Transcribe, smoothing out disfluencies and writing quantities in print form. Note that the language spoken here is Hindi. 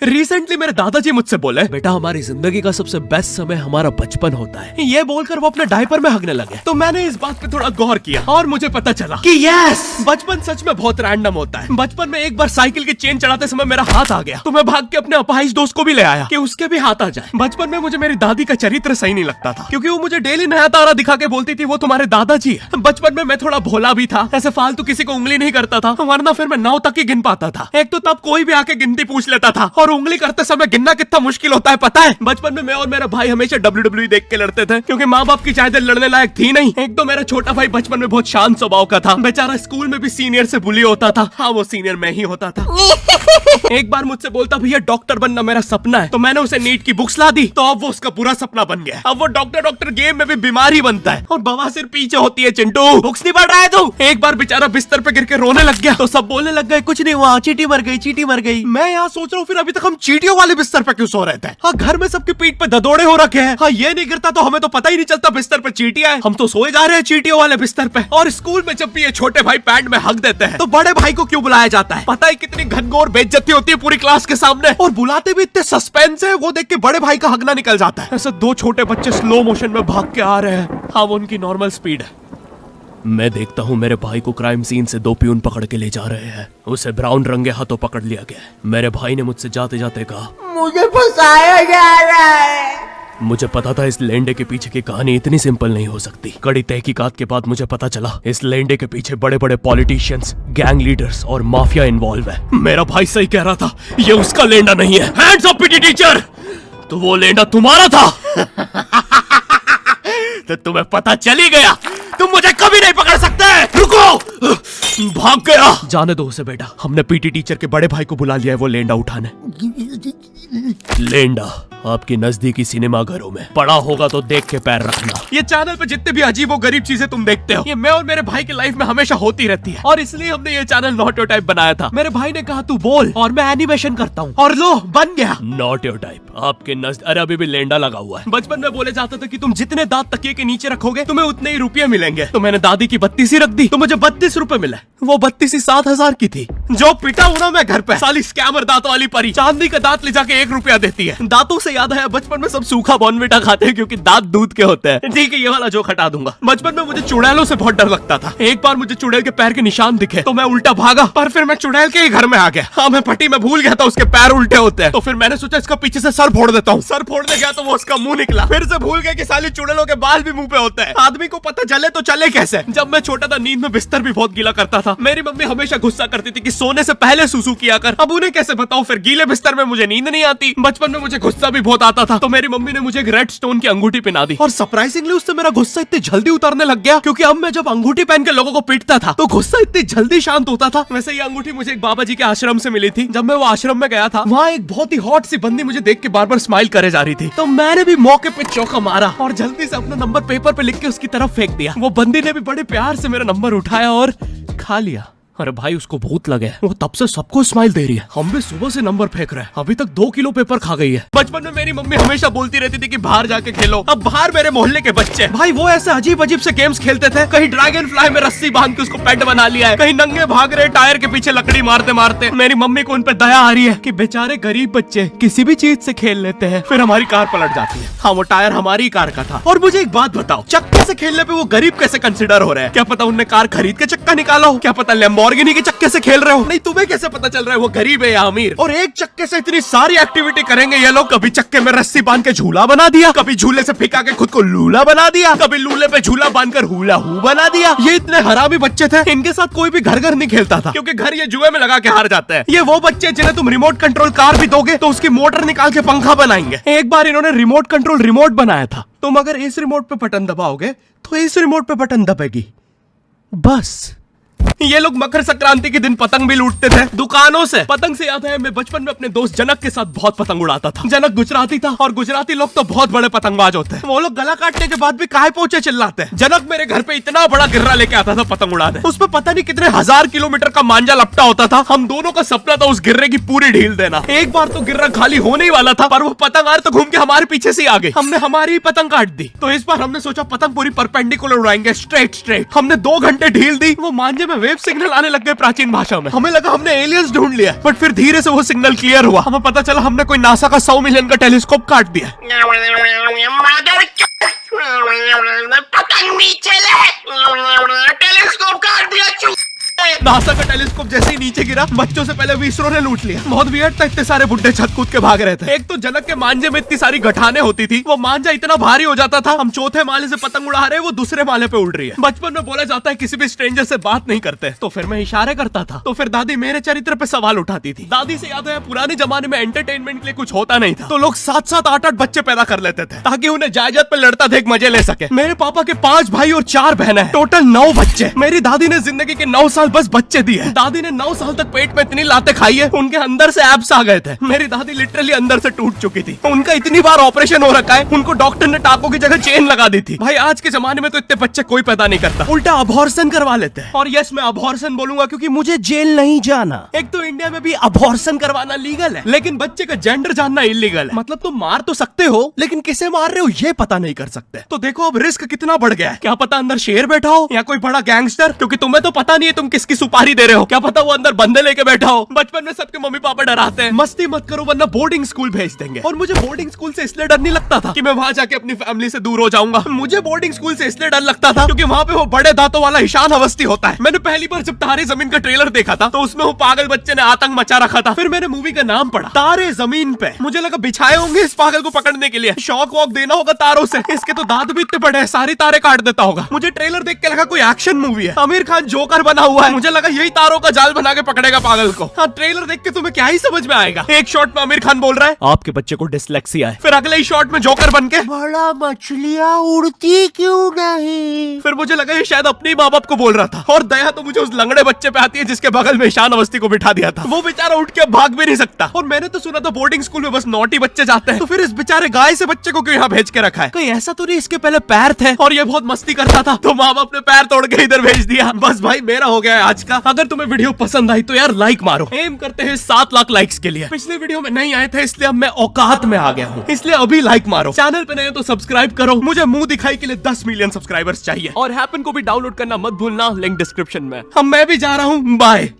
रिसेंटली मेरे दादाजी मुझसे बोले, बेटा हमारी जिंदगी का सबसे बेस्ट समय हमारा बचपन होता है। ये बोलकर वो अपने डायपर में हगने लगे। तो मैंने इस बात पे थोड़ा गौर किया और मुझे पता चला कि यस, बचपन सच में बहुत रैंडम होता है। बचपन में एक बार साइकिल की चेन चढ़ाते समय मेरा हाथ आ गया, तो मैं भाग के अपने अपाहिज दोस्त को भी ले आया कि उसके भी हाथ आ जाए। बचपन में मुझे मेरी दादी का चरित्र सही नहीं लगता था, क्योंकि वो मुझे डेली नया तारा दिखा के बोलती थी वो तुम्हारे दादाजी है। बचपन में मैं थोड़ा भोला भी था, ऐसे फालतू किसी को उंगली नहीं करता था, वरना फिर मैं 9 तक ही गिन पाता था। एक तो तब कोई भी आके गिनती पूछ लेता था, और उंगली करते समय गिनना कितना मुश्किल होता है पता है। बचपन में मैं और मेरा भाई हमेशा WWE देख के लड़ते थे, क्योंकि माँ बाप की चाहते लड़ने लायक थी नहीं। एक तो मेरा छोटा भाई बचपन में बहुत शांत स्वभाव का था, बेचारा स्कूल में भी सीनियर से बुली होता था। हाँ, वो सीनियर मैं ही होता था। एक बार मुझसे बोलता, भैया डॉक्टर बनना मेरा सपना है। तो मैंने उसे नीट की बुक्स ला दी, तो अब वो उसका पूरा सपना बन गया। अब वो डॉक्टर गेम में भी बीमारी बनता है, और बवासीर पीछे होती है। चिंटू बुक्स नहीं पढ़ रहा है तू? एक बार बेचारा बिस्तर पे गिर के रोने लग गया, तो सब बोलने लग गए, कुछ नहीं हुआ, चींटी मर गई, चींटी मर गई। मैं यहाँ सोच रहा हूँ फिर अभी तक हम चींटियों वाले बिस्तर पे क्यों सो रहे थे? हाँ, घर में सबकी पीठ पे ददोड़े हो रखे हैं। हाँ, ये नहीं गिरता तो हमें तो पता ही नहीं चलता बिस्तर पे चींटियां हैं। हम तो सोए जा रहे हैं चींटियों वाले बिस्तर पे। और स्कूल में जब भी ये छोटे भाई पैंट में हक देते हैं, तो बड़े भाई को क्यों बुलाया जाता है? पता है कितनी घनघोर बेइज्जती होती है पूरी क्लास के सामने, और बुलाते भी इतने सस्पेंस है, वो देख के बड़े भाई का हगना निकल जाता है। ऐसे 2 छोटे बच्चे स्लो मोशन में भाग के आ रहे हैं। हाँ, वो उनकी नॉर्मल स्पीड है। मैं देखता हूँ मेरे भाई को क्राइम सीन से 2 पियून पकड़ के ले जा रहे हैं। उसे ब्राउन रंगे हाथों पकड़ लिया गया। मेरे भाई ने मुझसे जाते जाते कहा, मुझे फंसाया जा रहा है। मुझे पता था इस लेंडे के पीछे की कहानी इतनी सिंपल नहीं हो सकती। कड़ी तहकीकात के बाद मुझे पता चला इस लेंडे के पीछे बड़े बड़े पॉलिटिशियंस, गैंग लीडर्स और माफिया इन्वॉल्व है। मेरा भाई सही कह रहा था, ये उसका लेंडा नहीं है। हैंड्स अप पीटी टीचर, तो वो लेंडा तुम्हारा था। तो तुम्हें पता चल ही गया, तुम मुझे कभी नहीं पकड़ सकते। रुको, भाग गया। जाने दो उसे बेटा, हमने पीटी टीचर के बड़े भाई को बुला लिया है वो लेंडा उठाने। लेंडा आपकी नजदीकी सिनेमा घरों में पड़ा होगा तो देख के पैर रखना। ये चैनल पे जितने भी अजीब और गरीब चीजें तुम देखते हो, ये मैं और मेरे भाई की लाइफ में हमेशा होती रहती है, और इसलिए हमने ये चैनल नॉट योर टाइप बनाया था। मेरे भाई ने कहा तू बोल और मैं एनिमेशन करता हूँ, और लो बन गया नॉट योर टाइप। आपके अरे अभी भी लेंडा लगा हुआ है। बचपन में बोले जाता था कि तुम जितने दांत तकिए के नीचे रखोगे तुम्हें उतने ही रुपये मिलेंगे। तो मैंने दादी की 32 रख दी, तो मुझे 32 रुपए मिले। वो 32 7,000 की थी। जो पिटा हूं ना मैं घर पे, साली स्कैमर दांतों वाली परी, चांदी का दांत ले जाके 1 रुपया देती है। दांतों से याद है, बचपन में सब सूखा बॉर्नविटा खाते हैं क्योंकि दांत दूध के होते हैं। ठीक है, ये वाला जोक हटा दूंगा। बचपन में मुझे चुड़ैलों से बहुत डर लगता था। एक बार मुझे चुड़ैल के पैर के निशान दिखे तो मैं उल्टा भागा, पर फिर मैं चुड़ैल के ही घर में आ गया। हाँ, मैं पट्टी में भूल गया था उसके पैर उल्टे होते हैं। तो फिर मैंने सोचा इसका पीछे से सर फोड़ देता हूँ। सर फोड़ने गया तो वो उसका मुंह निकला। फिर से भूल गया कि साली चुड़ैलों के बाल भी मुंह पे होते हैं। आदमी को पता चले तो चले कैसे। जब मैं छोटा था नींद में बिस्तर भी बहुत गीला करता था। मेरी मम्मी हमेशा गुस्सा करती थी कि सोने से पहले सुसु किया कर। अब उन्हें कैसे बताऊं, फिर गीले बिस्तर में मुझे नींद नहीं आती। बचपन में मुझे गुस्सा भी बहुत आता था, तो मेरी मम्मी ने मुझे एक रेड स्टोन की अंगूठी पहना दी, और सरप्राइजिंगली उससे मेरा गुस्सा इतनी जल्दी उतरने लग गया, क्योंकि अब मैं जब अंगूठी पहन के लोगों को पीटता था तो गुस्सा इतनी जल्दी शांत होता था। वैसे ये अंगूठी मुझे एक बाबा जी के आश्रम से मिली थी। जब मैं वो आश्रम में गया था, वहाँ एक बहुत ही हॉट सी बंदी मुझे देख के बार बार स्माइल करे जा रही थी, तो मैंने भी मौके पे चौका मारा और जल्दी से अपना नंबर पेपर पे लिख के उसकी तरफ फेंक दिया। वो बंदी ने भी बड़े प्यार से मेरा नंबर उठाया और खा लिया। अरे भाई, उसको भूत लगे, वो तब से सबको स्माइल दे रही है। हम भी सुबह से नंबर फेंक रहे हैं, अभी तक 2 किलो पेपर खा गई है। बचपन में मेरी मम्मी हमेशा बोलती रहती थी कि बाहर जाके खेलो। अब बाहर मेरे मोहल्ले के बच्चे भाई वो ऐसे अजीब अजीब से गेम्स खेलते थे। कहीं ड्रैगन फ्लाई में रस्सी बांध के उसको पेट बना लिया है, कहीं नंगे भाग रहे टायर के पीछे लकड़ी मारते मारते। मेरी मम्मी को उन पे दया आ रही है कि बेचारे गरीब बच्चे किसी भी चीज से खेल लेते हैं, फिर हमारी कार पलट जाती है। हाँ, वो टायर हमारी कार का था। और मुझे एक बात बताओ, चक्के से खेलने पे वो गरीब कैसे कंसिडर हो रहे हैं? क्या पता उनने कार खरीद के चक्का निकाला हो, क्या पता लैम्बोर्गिनी के चक्के से खेल रहे हो। नहीं, तुम्हें कैसे पता चल रहा है वो गरीब है या अमीर? और एक चक्के से इतनी सारी एक्टिविटी करेंगे ये लोग। कभी चक्के में रस्सी बांध के झूला बना दिया, कभी झूले से फिका के खुद को लूला बना दिया, कभी लूले पे झूला बांधकर हुला हू बना दिया। ये इतने हरामी बच्चे थे, इनके साथ कोई भी घर घर नहीं खेलता था, क्योंकि घर ये जुए में लगा के हार जाते हैं। ये वो बच्चे जिन्हें तुम रिमोट कंट्रोल कार भी दोगे तो उसकी मोटर निकाल के पंखा बनाएंगे। एक बार इन्होंने रिमोट कंट्रोल रिमोट बनाया था। तुम अगर इस रिमोट पे बटन दबाओगे तो इस रिमोट पे बटन दबेगी, बस। ये लोग मकर संक्रांति के दिन पतंग भी लूटते थे दुकानों से। पतंग से याद है, मैं बचपन में अपने दोस्त जनक के साथ बहुत पतंग उड़ाता था। जनक गुजराती था, और गुजराती लोग तो बहुत बड़े पतंगबाज होते हैं। वो लोग गला काटने के बाद भी काहे पोचे चिल्लाते हैं। जनक मेरे घर पे इतना बड़ा गिर्रा लेके आता था पतंग उड़ाने। उसमें पता नहीं कितने 1000 किलोमीटर का मांझा लपटा होता था। हम दोनों का सपना था उस गिर्रे की पूरी ढील देना। एक बार तो गिर्रा खाली होने ही वाला था, पर वो पतंग आर तो घूम के हमारे पीछे से आ गई। हमने हमारी ही पतंग काट दी। तो इस बार हमने सोचा पतंग पूरी परपेंडिकुलर उड़ाएंगे, स्ट्रेट। हमने 2 घंटे ढील दी, वो मांझे में वेव सिग्नल आने लग गए प्राचीन भाषा में। हमें लगा हमने एलियंस ढूंढ लिया, बट फिर धीरे से वो सिग्नल क्लियर हुआ। हमें पता चला हमने कोई नासा का 100 मिलियन का टेलीस्कोप काट दिया। पतंग नीचे ले, टेलीस्कोप काट दिया। नासा का टेलीस्कोप जैसे ही नीचे गिरा, बच्चों से पहले इसरो ने लूट लिया। बहुत वियर्ड था, इतने सारे बुड्ढे छत कूद के भाग रहे थे। एक तो जनक के मांझे में इतनी सारी गठाने होती थी, वो मांझा इतना भारी हो जाता था, हम चौथे माले से पतंग उड़ा रहे, वो दूसरे माले पे उड़ रही है। बचपन में बोला जाता है किसी भी स्ट्रेंजर से बात नहीं करते, तो फिर मैं इशारे करता था, तो फिर दादी मेरे चरित्र पे सवाल उठाती थी। दादी से याद है पुराने जमाने में एंटरटेनमेंट के लिए कुछ होता नहीं था, तो लोग 7-7, 8-8 बच्चे पैदा कर लेते थे ताकि उन्हें जायदाद पे लड़ता देख मजे ले सके। मेरे पापा के 5 भाई और 4 बहनें हैं, टोटल 9 बच्चे। मेरी दादी ने जिंदगी के 9 साल बस बच्चे दिए। दादी ने 9 साल तक पेट में इतनी लातें खाई है, उनके अंदर से एब्स आ गए थे। मेरी दादी लिटरली अंदर से टूट चुकी थी। उनका इतनी बार ऑपरेशन हो रखा है, उनको डॉक्टर ने टाकों की जगह चेन लगा दी थी। भाई आज के जमाने में तो इतने बच्चे कोई पैदा नहीं करता, उल्टा अबॉर्शन करवा लेते हैं। और यस, मैं अबॉर्शन बोलूंगा क्योंकि मुझे जेल नहीं जाना। एक तो इंडिया में भी अबॉर्शन करवाना लीगल है, लेकिन बच्चे का जेंडर जानना इलीगल है। मतलब तुम मार तो सकते हो, लेकिन किसे मार रहे हो ये पता नहीं कर सकते। तो देखो अब रिस्क कितना बढ़ गया है। क्या पता अंदर शेर बैठा हो या कोई बड़ा गैंगस्टर, क्योंकि तुम्हें तो पता नहीं है तुम किसकी सुपारी दे रहे हो। क्या पता वो अंदर बंदे लेके बैठा हो। बचपन में सबके मम्मी पापा डराते हैं, मस्ती मत करो वरना बोर्डिंग स्कूल भेज देंगे। और मुझे बोर्डिंग स्कूल से इसलिए डर नहीं लगता था कि मैं वहां जाके अपनी फैमिली से दूर हो जाऊंगा। मुझे बोर्डिंग स्कूल से इसलिए डर लगता था क्योंकि वहां पे वो बड़े दांतों वाला ईशान अवस्थी होता है। मैंने पहली बार जब तारे जमीन का ट्रेलर देखा था, तो उसमें वो पागल बच्चे ने आतंक मचा रखा था। फिर मैंने मूवी का नाम पढ़ा, तारे जमीन पे। मुझे लगा बिछाए होंगे इस पागल को पकड़ने के लिए, शॉक वॉक देना होगा तारों से। इसके तो दांत भी इतने बड़े हैं, सारी तारे काट देता होगा। मुझे ट्रेलर देख के लगा कोई एक्शन मूवी है, आमिर खान जोकर बना हुआ है। मुझे लगा यही तारों का जाल बना के पकड़ेगा पागल को। हाँ, ट्रेलर देख के तुम्हें क्या ही समझ में आएगा। एक शॉट में आमिर खान बोल रहा है आपके बच्चे को डिसलेक्सिया है, फिर अगले ही शॉट में जोकर बन के बड़ा मछलियाँ उड़ती क्यों नहीं। फिर मुझे लगा ये शायद अपने माँ बाप को बोल रहा था। और दया तो मुझे उस लंगड़े बच्चे पे आती है जिसके बगल में ईशान अवस्थी को बिठा दिया था। वो बेचारा उठ के भाग भी नहीं सकता। और मैंने तो सुना था बोर्डिंग स्कूल में बस नॉटी बच्चे जाते हैं, तो फिर इस बेचारे गाय से बच्चे को क्यों यहाँ भेज के रखा है। कहीं ऐसा तो नहीं इसके पहले पैर थे और ये बहुत मस्ती करता था, तो माँ बाप ने पैर तोड़ के इधर भेज दिया। बस भाई मेरा हो गया है आज का। अगर तुम्हें वीडियो पसंद आई तो यार लाइक मारो। एम करते हैं 7 लाख लाइक्स के लिए। पिछले वीडियो में नहीं आए थे इसलिए अब मैं औकात में आ गया हूँ, इसलिए अभी लाइक मारो। चैनल पे नए तो सब्सक्राइब करो। मुझे मुंह दिखाई के लिए 10 मिलियन सब्सक्राइबर्स चाहिए। और हैपन को भी डाउनलोड करना मत भूलना, लिंक डिस्क्रिप्शन में। मैं भी जा रहा हूँ, बाय।